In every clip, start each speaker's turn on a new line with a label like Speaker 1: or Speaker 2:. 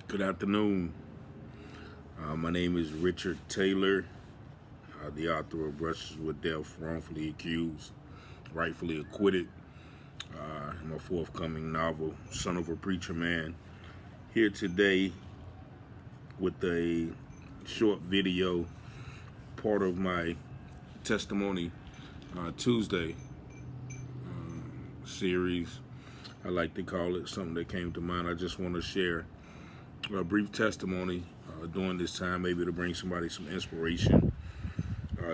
Speaker 1: Good afternoon. My name is Richard Taylor, the author of Brushes with Death, Wrongfully Accused, Rightfully Acquitted, my forthcoming novel, Son of a Preacher Man. Here today with a short video, part of my Testimony Tuesday series. I like to call it something that came to mind. I just want to share a brief testimony during this time, maybe to bring somebody some inspiration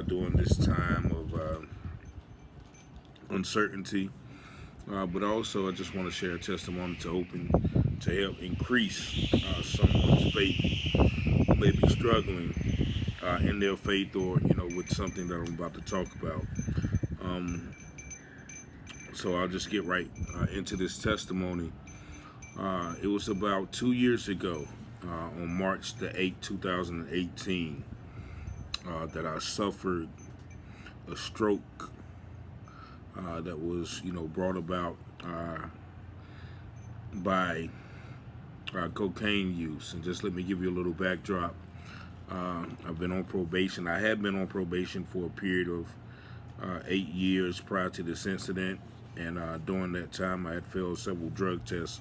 Speaker 1: during this time of uncertainty. But also, I just want to share a testimony to help increase someone's faith who may be struggling in their faith, or with something that I'm about to talk about. So I'll just get right into this testimony. It was about 2 years ago, on March the 8th, 2018, that I suffered a stroke that was, brought about by cocaine use. And just let me give you a little backdrop. I've been on probation. I had been on probation for a period of 8 years prior to this incident. And during that time, I had failed several drug tests.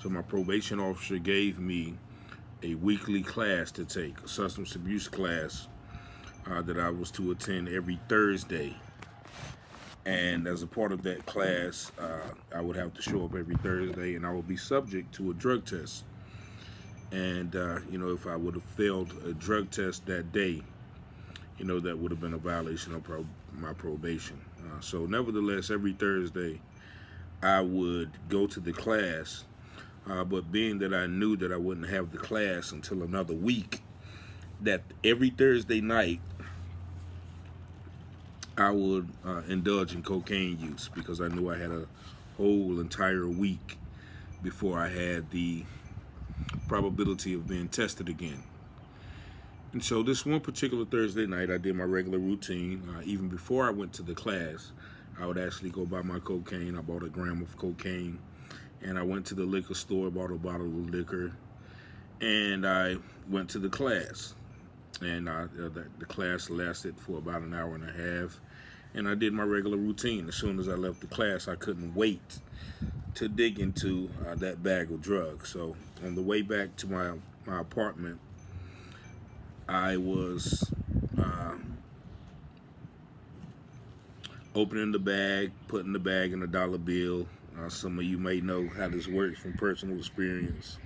Speaker 1: So my probation officer gave me a weekly class to take, a substance abuse class that I was to attend every Thursday. And as a part of that class, I would have to show up every Thursday, and I would be subject to a drug test. And, if I would have failed a drug test that day, that would have been a violation of my probation. So nevertheless, every Thursday, I would go to the class. But being that I knew that I wouldn't have the class until another week, that every Thursday night, I would indulge in cocaine use, because I knew I had a whole entire week before I had the probability of being tested again. And so this one particular Thursday night, I did my regular routine. Even before I went to the class, I would actually go buy my cocaine. I bought a gram of cocaine, and I went to the liquor store, bought a bottle of liquor, and I went to the class. And the class lasted for about an hour and a half, and I did my regular routine. As soon as I left the class, I couldn't wait to dig into that bag of drugs. So on the way back to my apartment, I was opening the bag, putting the bag in a dollar bill. Some of you may know how this works from personal experience.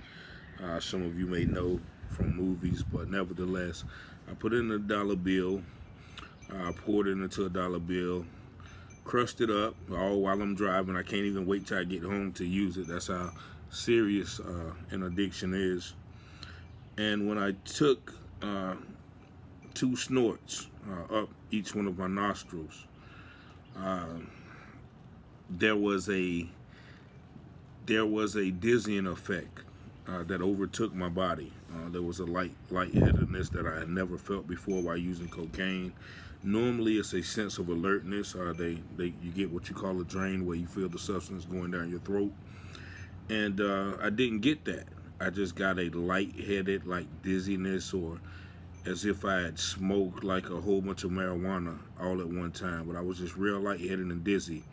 Speaker 1: Some of you may know from movies, but nevertheless, I put it in a dollar bill, poured it into a dollar bill, crushed it up, all while I'm driving. I can't even wait till I get home to use it. That's how serious an addiction is. And when I took 2 snorts up each one of my nostrils, there was a dizzying effect that overtook my body. There was a lightheadedness that I had never felt before while using cocaine. Normally, it's a sense of alertness. You get what you call a drain, where you feel the substance going down your throat. And I didn't get that. I just got a lightheaded, like dizziness, or as if I had smoked like a whole bunch of marijuana all at one time. But I was just real lightheaded and dizzy.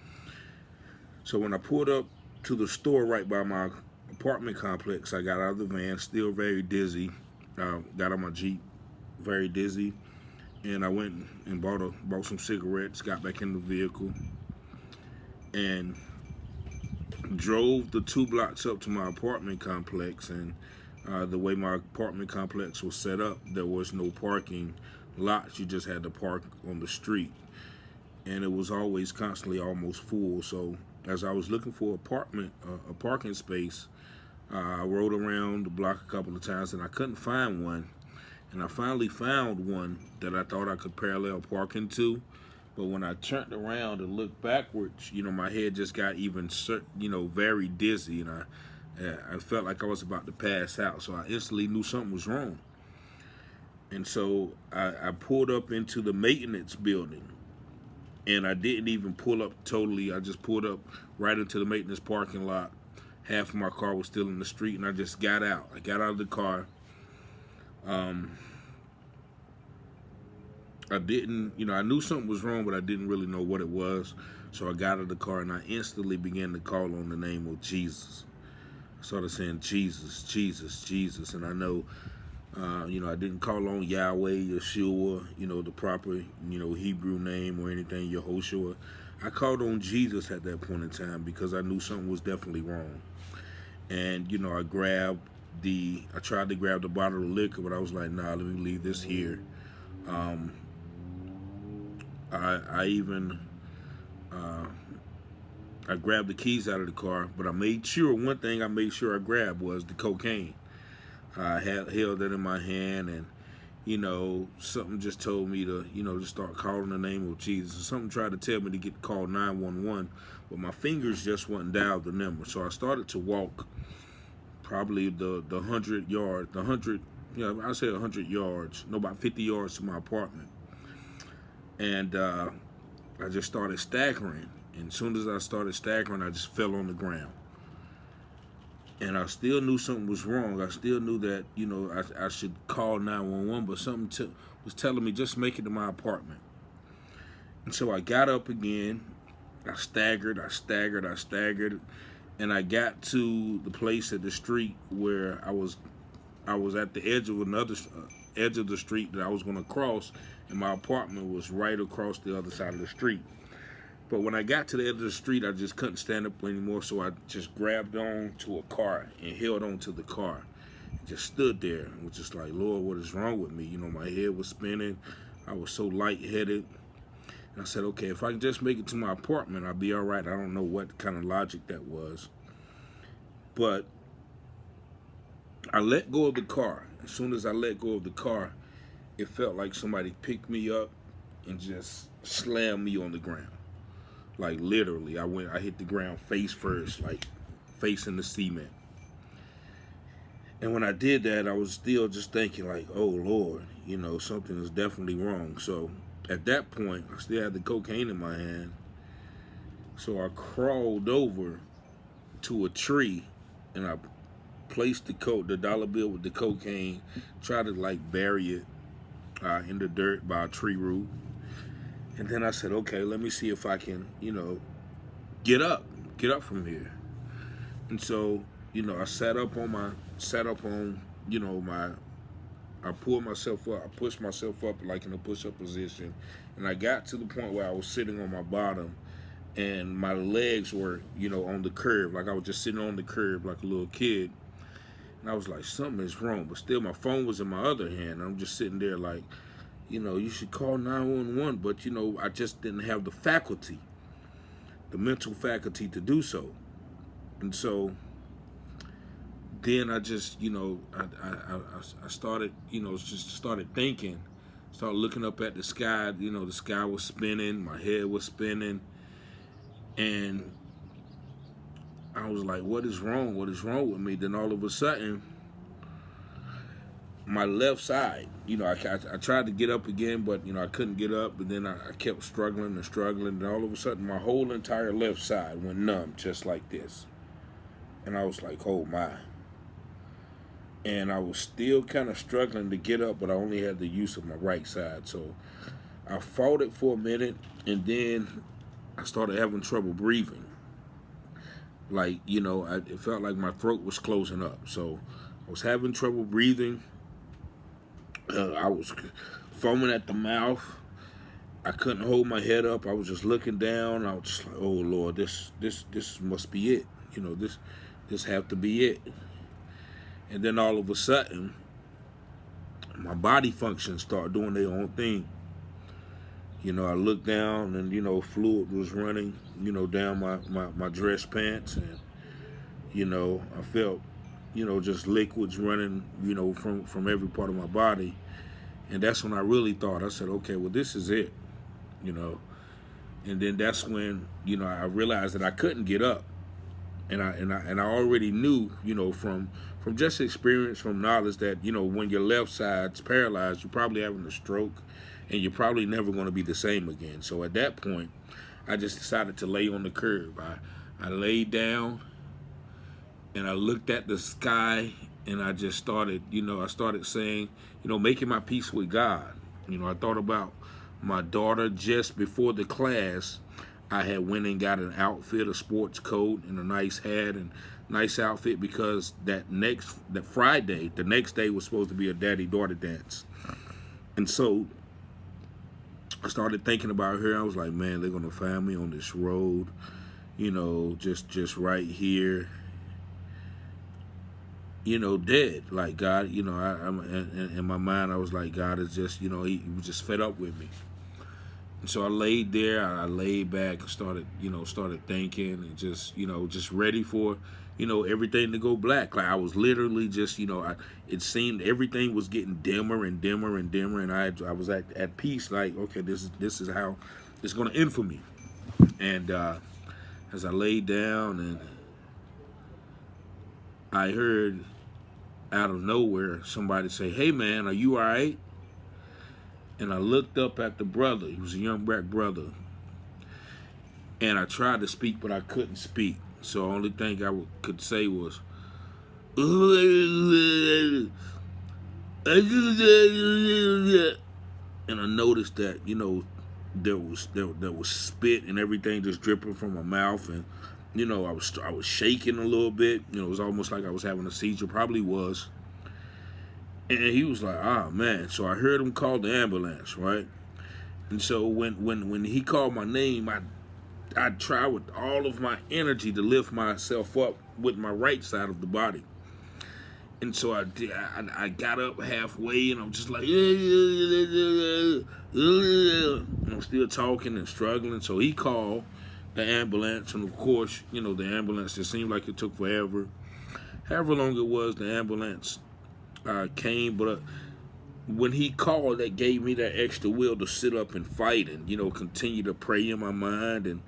Speaker 1: So when I pulled up to the store right by my apartment complex, I got out of the van, still very dizzy. Got on my Jeep, very dizzy, and I went and bought some cigarettes. Got back in the vehicle and drove the 2 blocks up to my apartment complex. And the way my apartment complex was set up, there was no parking lots. You just had to park on the street, and it was always constantly almost full. So as I was looking for a parking space, I rode around the block a couple of times, and I couldn't find one. And I finally found one that I thought I could parallel park into. But when I turned around and looked backwards, my head just got even, very dizzy, and I felt like I was about to pass out. So I instantly knew something was wrong. And so I pulled up into the maintenance building, and I didn't even pull up totally. I just pulled up right into the maintenance parking lot Half of my car was still in the street, and I just got out. I got out of the car. I didn't, I knew something was wrong, but I didn't really know what it was. So I got out of the car, and I instantly began to call on the name of Jesus. I started saying, Jesus, Jesus, Jesus. And I know, I didn't call on Yahweh, Yeshua, the proper, Hebrew name or anything, Yehoshua. I called on Jesus at that point in time because I knew something was definitely wrong. And, I tried to grab the bottle of liquor, but I was like, nah, let me leave this here. I even I grabbed the keys out of the car, but I made sure one thing I made sure I grabbed was the cocaine. I held it in my hand, and something just told me to to start calling the name of Jesus. Something tried to tell me to get called 911, but my fingers just wouldn't dial the number. So I started to walk probably the 100 yards, I say 100 yards, about 50 yards to my apartment. And I just started staggering. And as soon as I started staggering, I just fell on the ground. And I still knew something was wrong. I still knew that, I should call 911, but something was telling me just make it to my apartment. And so I got up again. I staggered, and I got to the place at the street where I was at the edge of another edge of the street that I was going to cross, and my apartment was right across the other side of the street. But when I got to the edge of the street, I just couldn't stand up anymore, so I just grabbed on to a car and held on to the car. And just stood there and was just like, Lord, what is wrong with me? My head was spinning. I was so lightheaded. And I said, okay, if I can just make it to my apartment, I'll be all right. I don't know what kind of logic that was. But I let go of the car. As soon as I let go of the car, it felt like somebody picked me up and just slammed me on the ground. Like literally, I hit the ground face first, like facing the cement. And when I did that, I was still just thinking like, oh Lord, something is definitely wrong. So at that point, I still had the cocaine in my hand. So I crawled over to a tree and I placed the dollar bill with the cocaine, tried to bury it in the dirt by a tree root. And then I said, okay, let me see if I can, get up from here. And so, I sat up on, I pulled myself up, I pushed myself up like in a push-up position. And I got to the point where I was sitting on my bottom and my legs were, on the curb. Like I was just sitting on the curb like a little kid. And I was like, something is wrong. But still, my phone was in my other hand. I'm just sitting there like, you should call 911, but, I just didn't have the mental faculty to do so. And so then I just, I started, just started thinking, started looking up at the sky. The sky was spinning, my head was spinning, and I was like, what is wrong? What is wrong with me? Then all of a sudden, my left side, I tried to get up again, but, I couldn't get up. And then I kept struggling. And all of a sudden, my whole entire left side went numb, just like this. And I was like, oh, my. And I was still kind of struggling to get up, but I only had the use of my right side. So I fought it for a minute, and then I started having trouble breathing. Like, it felt like my throat was closing up. So I was having trouble breathing. I was foaming at the mouth. I couldn't hold my head up. I was just looking down. I was just like, oh Lord, this must be it. This have to be it. And then all of a sudden, my body functions start doing their own thing. I looked down and, fluid was running, down my dress pants. And, I felt, just liquids running, from every part of my body. And that's when I really thought, I said, okay, well, this is it, And then that's when, I realized that I couldn't get up. And I already knew, from just experience, from knowledge that, when your left side's paralyzed, you're probably having a stroke and you're probably never going to be the same again. So at that point, I just decided to lay on the curb. I laid down And I looked at the sky, and I just started, I started saying, making my peace with God. I thought about my daughter. Just before the class, I had went and got an outfit, a sports coat, and a nice hat and nice outfit, because that Friday, the next day was supposed to be a daddy-daughter dance. And so I started thinking about her. I was like, man, they're gonna find me on this road, just right here, dead. Like God, I'm in my mind. I was like, God is just, he was just fed up with me. And so I laid there. I laid back and started thinking, and just ready for, everything to go black. Like I was literally just, it seemed everything was getting dimmer and dimmer and dimmer, and I was at peace. Like, okay, this is how it's gonna end for me. And as I laid down, and I heard out of nowhere somebody say, "Hey man, are you all right?" And I looked up at the brother. He was a young black brother. And I tried to speak, but I couldn't speak. So the only thing could say was, and I noticed that, there was spit and everything just dripping from my mouth, and I was shaking a little bit. It was almost like I was having a seizure. Probably was. And he was like, "Ah man." So I heard him call the ambulance, right? And so when he called my name, I tried with all of my energy to lift myself up with my right side of the body. And so I got up halfway, and I'm just like, and I'm still talking and struggling. So he called the ambulance, and of course, the ambulance, it seemed like it took forever. However long it was, the ambulance came, but when he called, that gave me that extra will to sit up and fight, and continue to pray in my mind, and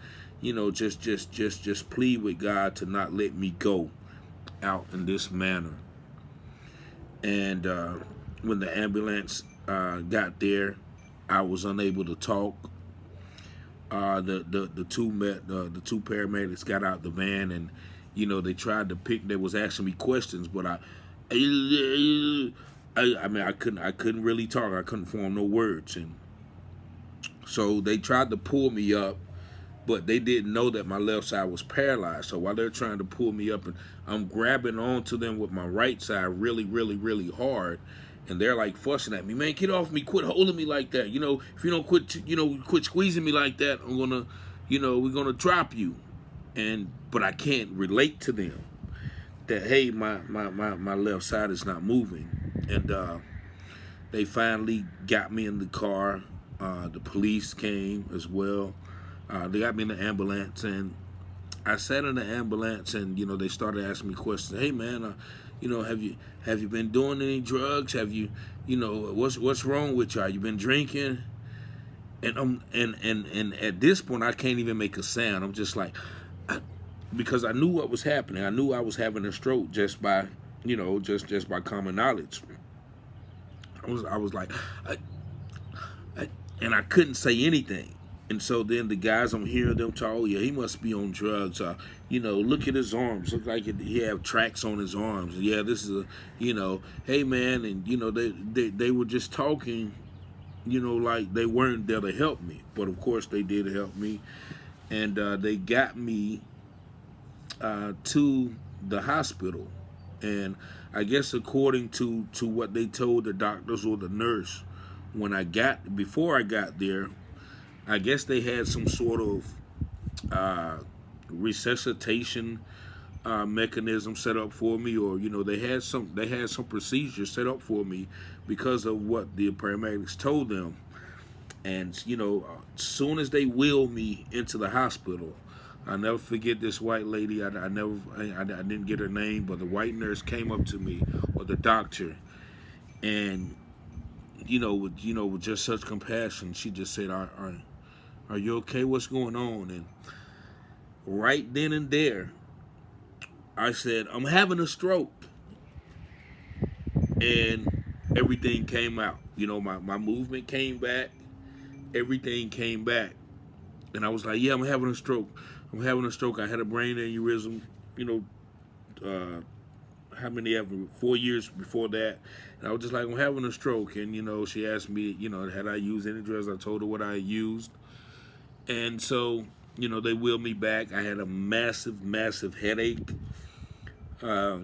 Speaker 1: just plead with God to not let me go out in this manner. And when the ambulance got there, I was unable to talk. The two paramedics got out the van, and they tried to pick. They was asking me questions, but I mean, I couldn't really talk. I couldn't form no words, and so they tried to pull me up, but they didn't know that my left side was paralyzed. So while they're trying to pull me up, and I'm grabbing onto them with my right side really, really, really hard, and they're like fussing at me, "Man, get off me! Quit holding me like that! If you don't quit squeezing me like that, I'm gonna, we're gonna drop you." But I can't relate to them that, hey, my left side is not moving. And they finally got me in the car. The police came as well. They got me in the ambulance, and I sat in the ambulance, and they started asking me questions. "Hey man, have you been doing any drugs? Have you, what's wrong with you? Have you been drinking?" And at this point, I can't even make a sound. I'm just like, because I knew what was happening. I knew I was having a stroke just by, just by common knowledge. I was like, and I couldn't say anything. And so then the guys, I'm hearing them talk, "Oh yeah, he must be on drugs. Look at his arms. Look like he have tracks on his arms. Yeah, this is hey man." And they were just talking, like they weren't there to help me. But of course they did help me, and they got me to the hospital. And I guess according to what they told the doctors or the nurse, before I got there, I guess they had some sort of resuscitation mechanism set up for me, or they had some procedures set up for me because of what the paramedics told them. And as soon as they wheeled me into the hospital, I never forget this white lady. I didn't get her name, but the white nurse came up to me, or the doctor, and with just such compassion, she just said, "Are you okay? What's going on?" And right then and there, I said, "I'm having a stroke," and everything came out. My movement came back. Everything came back, and I was like, "Yeah, I'm having a stroke. I'm having a stroke. I had a brain aneurysm, how many ever 4 years before that, and I was just like, I'm having a stroke, and she asked me, had I used any drugs. I told her what I had used, and so they wheeled me back. I had a massive, massive headache. Uh,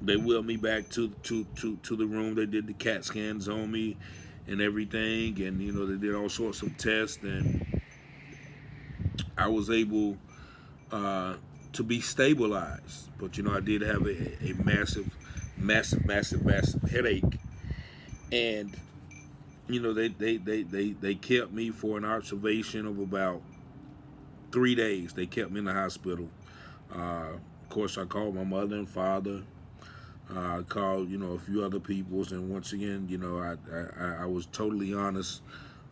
Speaker 1: they wheeled me back to the room. They did the CAT scans on me and everything, and they did all sorts of tests, and I was able uh, to be stabilized. But I did have a massive, massive, massive, massive headache, and they kept me for an observation of about 3 days. They kept me in the hospital. Of course, I called my mother and father. I called a few other peoples, and once again, I was totally honest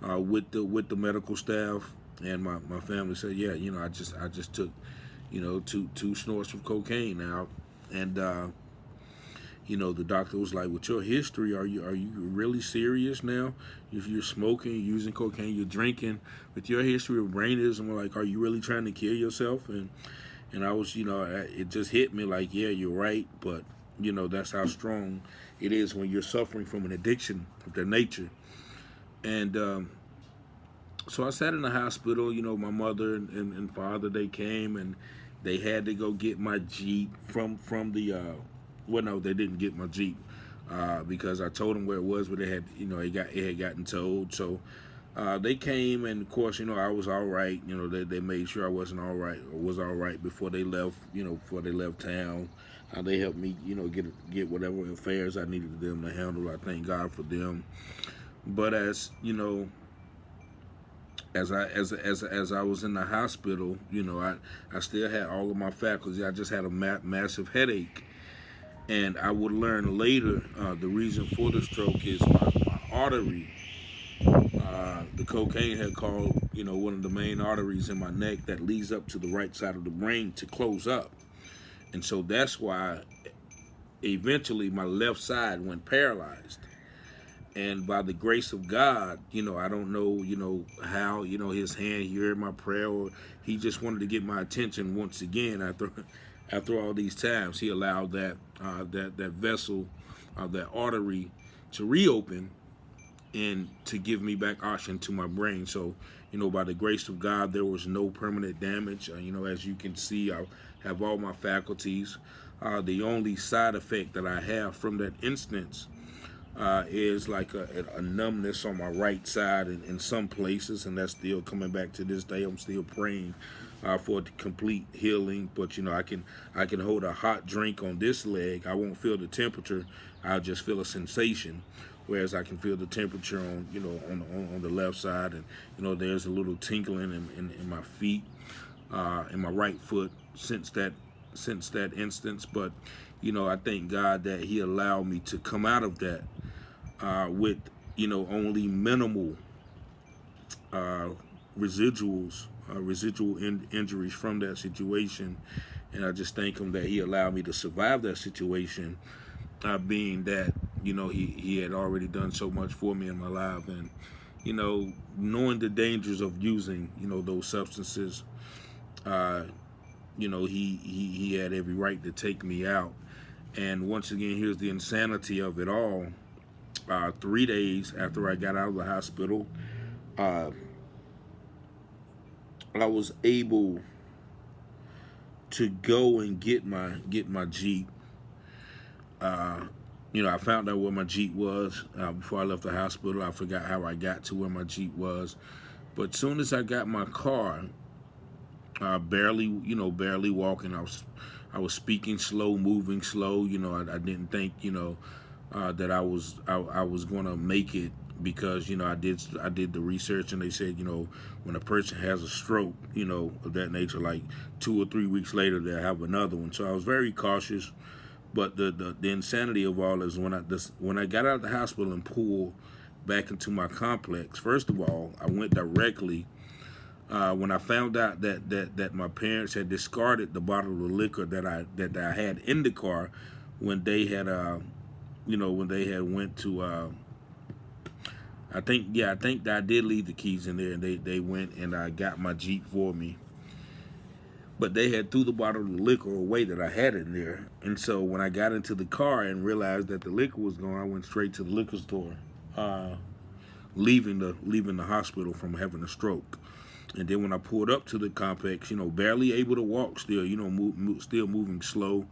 Speaker 1: with the medical staff, and my family said, yeah, I just took two snorts of cocaine now, and the doctor was like, with your history, are you really serious now? If you're smoking, you're using cocaine, you're drinking, with your history of brain aneurysm, we're like, are you really trying to kill yourself? And I was, it just hit me like, yeah, you're right, but that's how strong it is when you're suffering from an addiction of that nature. And so I sat in the hospital. My mother and father, they came, and they had to go get my Jeep from the well, no, they didn't get my Jeep because I told them where it was, but they had it had gotten towed. So they came, and of course I was all right. They made sure I wasn't all right, or was all right before they left. Before they left town. They helped me get whatever affairs I needed them to handle. I thank God for them. But as I was in the hospital, I still had all of my faculties. I just had a massive headache, and I would learn later the reason for the stroke is my artery. The cocaine had caused one of the main arteries in my neck that leads up to the right side of the brain to close up, and so that's why eventually my left side went paralyzed. And by the grace of God, I don't know, how, his hand, he heard my prayer, or he just wanted to get my attention once again after all these times. He allowed that vessel, that artery, to reopen and to give me back oxygen to my brain. So, by the grace of God, there was no permanent damage. As you can see, I have all my faculties. The only side effect that I have from that instance is like a numbness on my right side in some places, and that's still coming back to this day. I'm still praying for complete healing, but I can hold a hot drink on this leg. I won't feel the temperature. I'll just feel a sensation, whereas I can feel the temperature on the left side, and there's a little tinkling in my feet, in my right foot since that instance. But I thank God that He allowed me to come out of that with only minimal uh, residual injuries from that situation, and I just thank Him that He allowed me to survive that situation, being that He had already done so much for me in my life, and knowing the dangers of using those substances. He had every right to take me out. And once again, here's the insanity of it all. 3 days after I got out of the hospital, uh, I was able to go and get my Jeep. I found out where my Jeep was before I left the hospital. I forgot how I got to where my Jeep was, but soon as I got my car, barely walking. I was speaking slow, moving slow. I didn't think, that I was going to make it, because I did the research, and they said when a person has a stroke of that nature, like 2 or 3 weeks later they'll have another one. So I was very cautious. But the insanity of all is when I got out of the hospital and pulled back into my complex. First of all, I went directly. When I found out that my parents had discarded the bottle of liquor that I had in the car when they had when they had went to I think that I did leave the keys in there, and they went and got my Jeep for me. But they had threw the bottle of liquor away that I had in there. And so when I got into the car and realized that the liquor was gone, I went straight to the liquor store, uh, leaving the hospital from having a stroke. And then when I pulled up to the complex, barely able to walk still, still moving slow.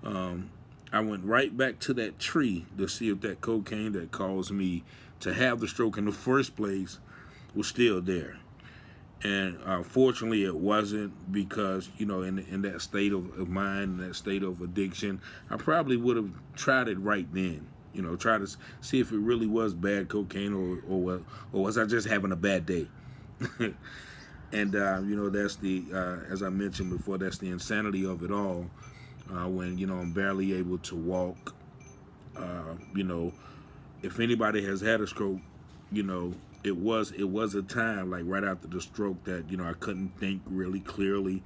Speaker 1: I went right back to that tree to see if that cocaine that caused me to have the stroke in the first place was still there. And fortunately, it wasn't, because in that state of mind, in that state of addiction, I probably would have tried it right then. Try to see if it really was bad cocaine, or was I just having a bad day. And that's the as I mentioned before, that's the insanity of it all. When I'm barely able to walk. You know, if anybody has had a stroke, you know, it was a time like right after the stroke that I couldn't think really clearly.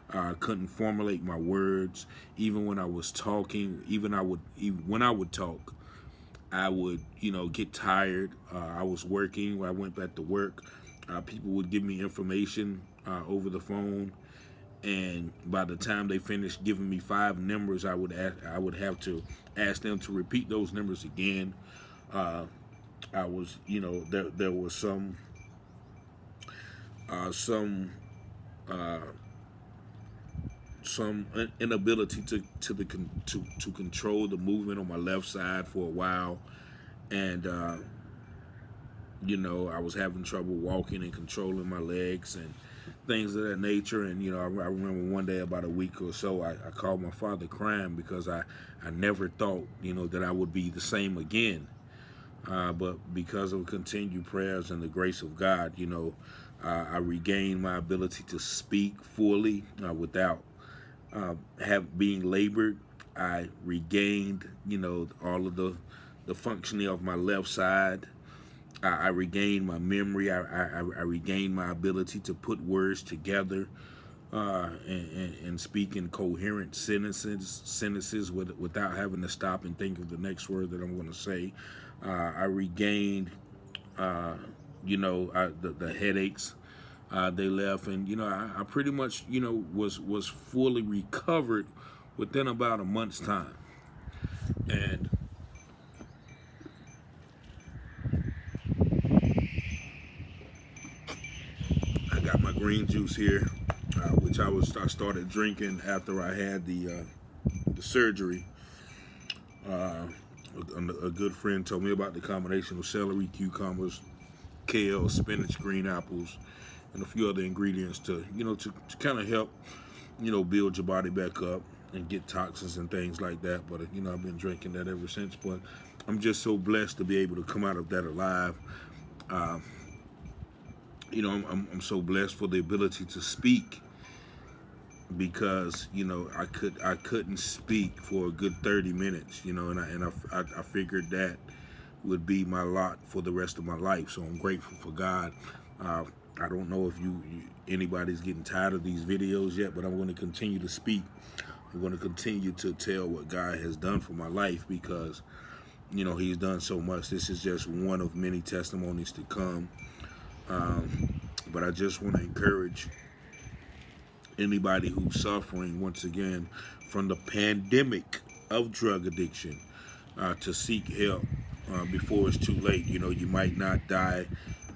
Speaker 1: I couldn't formulate my words. Even when I was talking, even when I would talk, I would get tired. I was working. When I went back to work, people would give me information over the phone, and by the time they finished giving me five numbers, I would have to ask them to repeat those numbers again. Uh, I was, there was some uh, some inability to control the movement on my left side for a while, and I was having trouble walking and controlling my legs and things of that nature. And I remember one day about a week or so, I called my father crying because I never thought that I would be the same again. But because of continued prayers and the grace of God, I regained my ability to speak fully without have being labored. I regained, all of the functioning of my left side. I regained my memory. I regained my ability to put words together and speak in coherent sentences without having to stop and think of the next word that I'm going to say. I regained, the headaches. They left, and I pretty much was fully recovered within about a month's time. And I got my green juice here, which I started drinking after I had the surgery. Uh, a good friend told me about the combination of celery, cucumbers, kale, spinach, green apples, and a few other ingredients to kind of help build your body back up and get toxins and things like that. But I've been drinking that ever since. But I'm just so blessed to be able to come out of that alive. Uh, I'm so blessed for the ability to speak, because I couldn't speak for a good 30 minutes, and I figured that would be my lot for the rest of my life. So I'm grateful for God. uh, I don't know if anybody's getting tired of these videos yet, but I'm going to continue to speak. I'm going to continue to tell what God has done for my life, because he's done so much. This is just one of many testimonies to come. But I just want to encourage anybody who's suffering, once again, from the pandemic of drug addiction, to seek help before it's too late. You might not die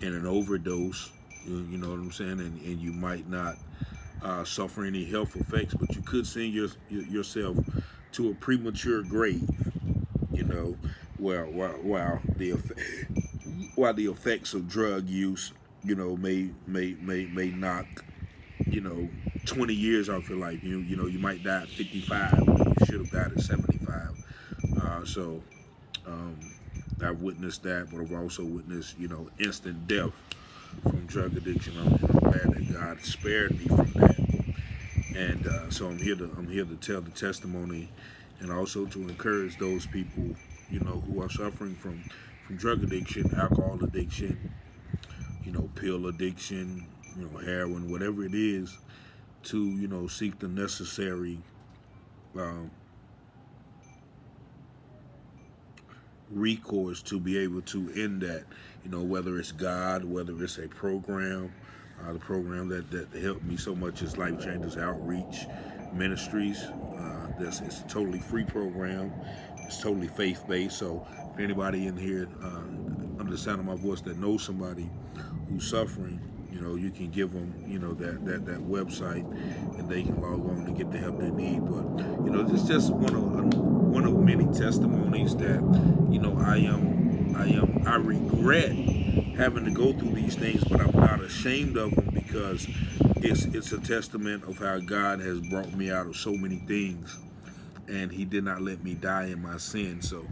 Speaker 1: in an overdose, you know what I'm saying, and you might not suffer any health effects, but you could send yourself to a premature grave, you know, while the effects of drug use, may knock, you know, 20 years off your life. You might die at 55 when you should have died at 75. So um, I've witnessed that, but I've also witnessed, instant death from drug addiction. I'm glad that God spared me from that. And so I'm here to tell the testimony, and also to encourage those people, who are suffering from drug addiction, alcohol addiction, pill addiction, heroin, whatever it is, to seek the necessary um, recourse to be able to end that. Whether it's God, whether it's a program, The program that helped me so much is Life Changers Outreach Ministries. It's a totally free program. It's totally faith based. So if anybody in here under the sound of my voice that knows somebody who's suffering, you can give them, that website, and they can log on and get the help they need. But it's just one of many testimonies that I regret having to go through these things, but I'm not ashamed of them because it's a testament of how God has brought me out of so many things, and He did not let me die in my sin. So,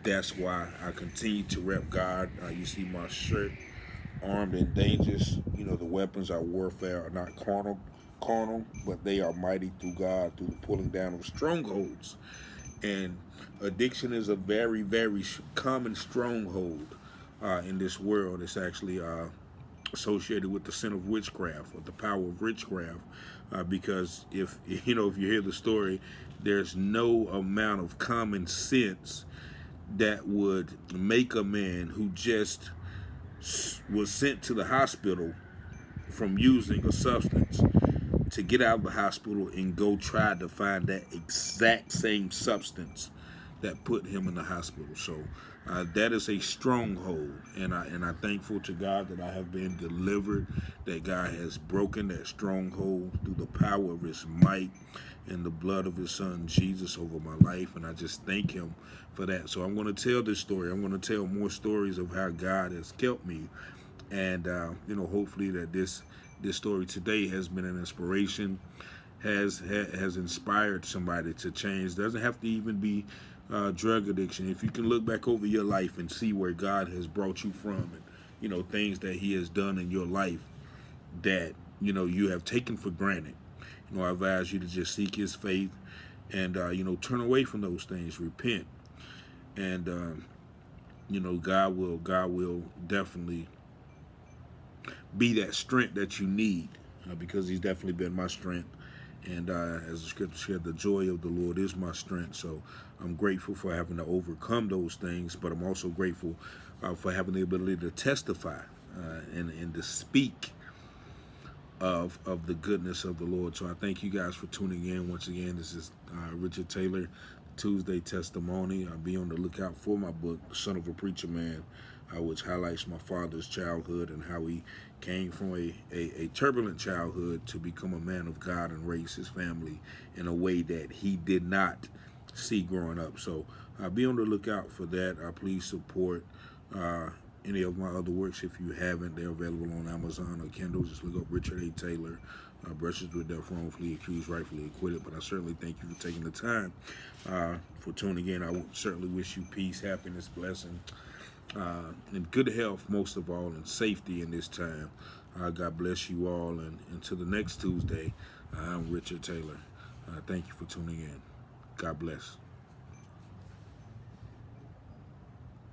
Speaker 1: that's why I continue to rep God. You see my shirt, armed and dangerous. The weapons of warfare are not carnal, but they are mighty through God, through the pulling down of strongholds. And addiction is a very, very common stronghold in this world. It's actually associated with the sin of witchcraft, or the power of witchcraft, because if you hear the story, there's no amount of common sense that would make a man who just was sent to the hospital from using a substance to get out of the hospital and go try to find that exact same substance that put him in the hospital. So that is a stronghold, and I'm thankful to God that I have been delivered, that God has broken that stronghold through the power of His might and the blood of His Son Jesus over my life, and I just thank Him for that. So I'm going to tell this story. I'm going to tell more stories of how God has kept me, and hopefully that this story today has been an inspiration, has inspired somebody to change. Doesn't have to even be drug addiction. If you can look back over your life and see where God has brought you from, and things that He has done in your life that you have taken for granted, I advise you to just seek His faith and turn away from those things, repent, and God will definitely be that strength that you need, because He's definitely been my strength. And as the scripture said, the joy of the Lord is my strength. So I'm grateful for having to overcome those things, but I'm also grateful for having the ability to testify and to speak of the goodness of the Lord. So I thank you guys for tuning in. Once again, this is Richard Taylor, Tuesday Testimony. I'll be on the lookout for my book, The Son of a Preacher Man, which highlights my father's childhood and how he came from a turbulent childhood to become a man of God and raise his family in a way that he did not see growing up. So be on the lookout for that. Please support any of my other works if you haven't. They're available on Amazon or Kindle. Just look up Richard A. Taylor. Brushes with death, wrongfully accused, rightfully acquitted. But I certainly thank you for taking the time for tuning in. I certainly wish you peace, happiness, blessing, and good health, most of all, and safety in this time. God bless you all, and until the next Tuesday, I'm Richard Taylor. Thank you for tuning in. God bless.